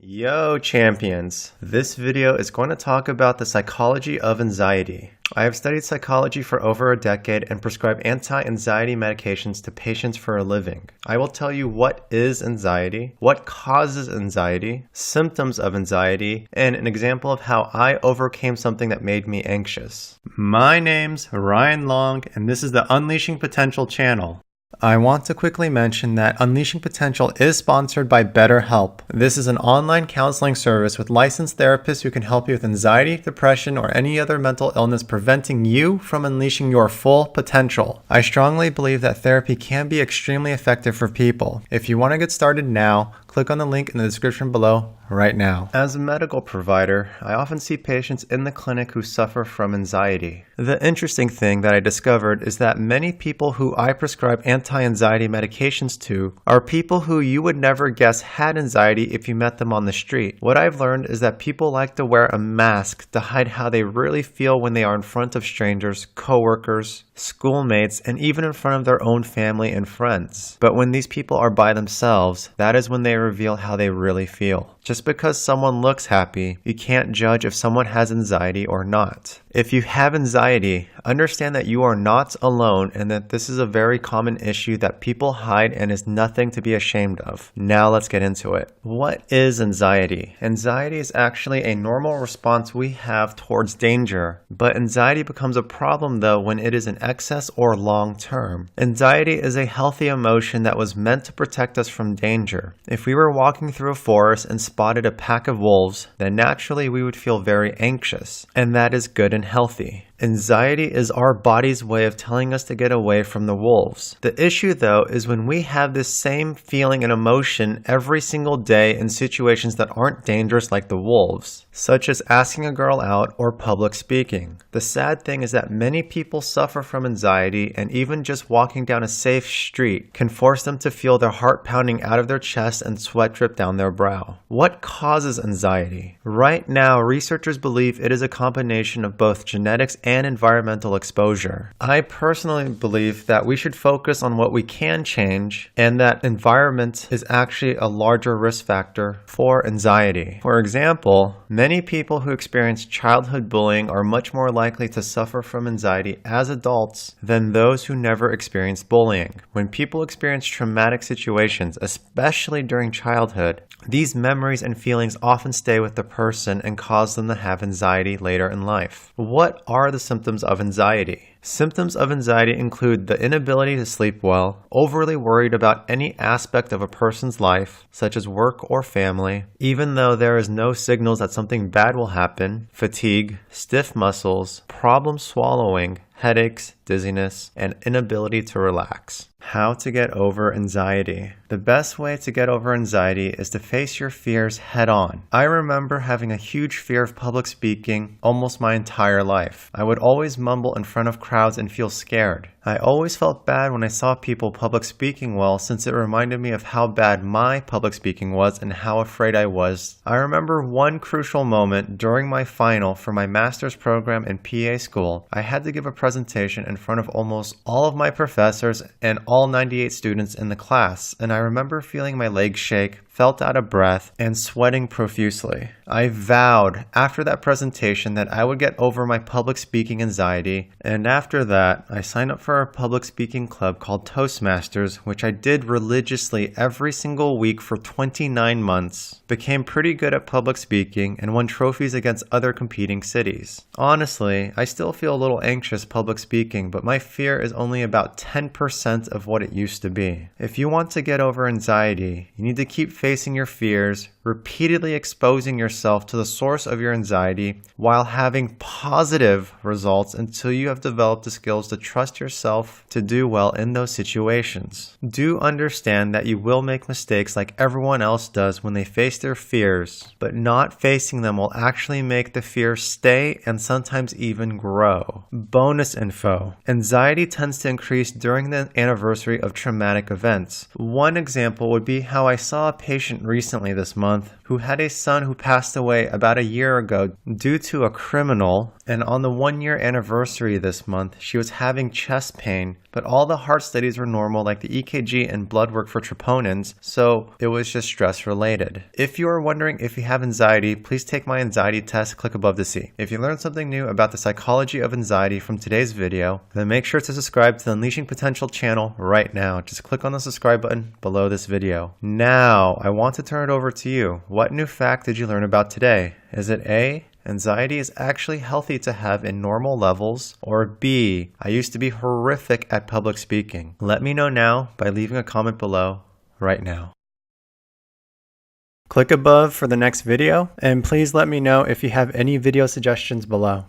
Yo champions! This video is going to talk about the psychology of anxiety. I have studied psychology for over a decade and prescribe anti-anxiety medications to patients for a living. I will tell you what is anxiety, what causes anxiety, symptoms of anxiety, and an example of how I overcame something that made me anxious. My name's Ryan Long and this is the Unleashing Potential channel. I want to quickly mention that Unleashing Potential is sponsored by BetterHelp. This is an online counseling service with licensed therapists who can help you with anxiety, depression, or any other mental illness preventing you from unleashing your full potential. I strongly believe that therapy can be extremely effective for people. If you want to get started now, click on the link in the description below right now. As a medical provider, I often see patients in the clinic who suffer from anxiety. The interesting thing that I discovered is that many people who I prescribe anti-anxiety medications to are people who you would never guess had anxiety if you met them on the street. What I've learned is that people like to wear a mask to hide how they really feel when they are in front of strangers, coworkers, schoolmates, and even in front of their own family and friends. But when these people are by themselves, that is when they reveal how they really feel. Just because someone looks happy, you can't judge if someone has anxiety or not. If you have anxiety, understand that you are not alone and that this is a very common issue that people hide and is nothing to be ashamed of. Now let's get into it. What is anxiety? Anxiety is actually a normal response we have towards danger, but anxiety becomes a problem though when it is in excess or long term. Anxiety is a healthy emotion that was meant to protect us from danger. If we were walking through a forest and spotted a pack of wolves, then naturally we would feel very anxious, and that is good and healthy. Anxiety is our body's way of telling us to get away from the wolves. The issue though is when we have this same feeling and emotion every single day in situations that aren't dangerous like the wolves, such as asking a girl out or public speaking. The sad thing is that many people suffer from anxiety, and even just walking down a safe street can force them to feel their heart pounding out of their chest and sweat drip down their brow. What causes anxiety? Right now, researchers believe it is a combination of both genetics and environmental exposure. I personally believe that we should focus on what we can change, and that environment is actually a larger risk factor for anxiety. For example, many people who experience childhood bullying are much more likely to suffer from anxiety as adults than those who never experienced bullying. When people experience traumatic situations, especially during childhood, these memories and feelings often stay with the person and cause them to have anxiety later in life. What are the symptoms of anxiety? Symptoms of anxiety include the inability to sleep well, overly worried about any aspect of a person's life, such as work or family, even though there is no signals that something bad will happen, fatigue, stiff muscles, problem swallowing, headaches, dizziness, and inability to relax. How to get over anxiety. The best way to get over anxiety is to face your fears head on. I remember having a huge fear of public speaking almost my entire life. I would always mumble in front of crowds and feel scared. I always felt bad when I saw people public speaking well, since it reminded me of how bad my public speaking was and how afraid I was. I remember one crucial moment during my final for my master's program in PA school. I had to give a presentation in front of almost all of my professors and all 98 students in the class, and I remember feeling my legs shake, felt out of breath, and sweating profusely. I vowed after that presentation that I would get over my public speaking anxiety, and after that, I signed up for a public speaking club called Toastmasters, which I did religiously every single week for 29 months, became pretty good at public speaking, and won trophies against other competing cities. Honestly, I still feel a little anxious public speaking, but my fear is only about 10% of what it used to be. If you want to get over anxiety, you need to keep facing your fears, repeatedly exposing yourself to the source of your anxiety while having positive results until you have developed the skills to trust yourself to do well in those situations. Do understand that you will make mistakes like everyone else does when they face their fears, but not facing them will actually make the fear stay and sometimes even grow. Bonus info. Anxiety tends to increase during the anniversary of traumatic events. One example would be how I saw a patient recently this month month who had a son who passed away about a year ago due to a criminal, and on the 1-year anniversary this month, she was having chest pain, but all the heart studies were normal like the EKG and blood work for troponins, so it was just stress related. If you are wondering if you have anxiety, please take my anxiety test, click above to see. If you learned something new about the psychology of anxiety from today's video, then make sure to subscribe to the Unleashing Potential channel right now. Just click on the subscribe button below this video. Now, I want to turn it over to you. What new fact did you learn about today? Is it A, anxiety is actually healthy to have in normal levels, or B, I used to be horrific at public speaking? Let me know now by leaving a comment below right now. Click above for the next video, and please let me know if you have any video suggestions below.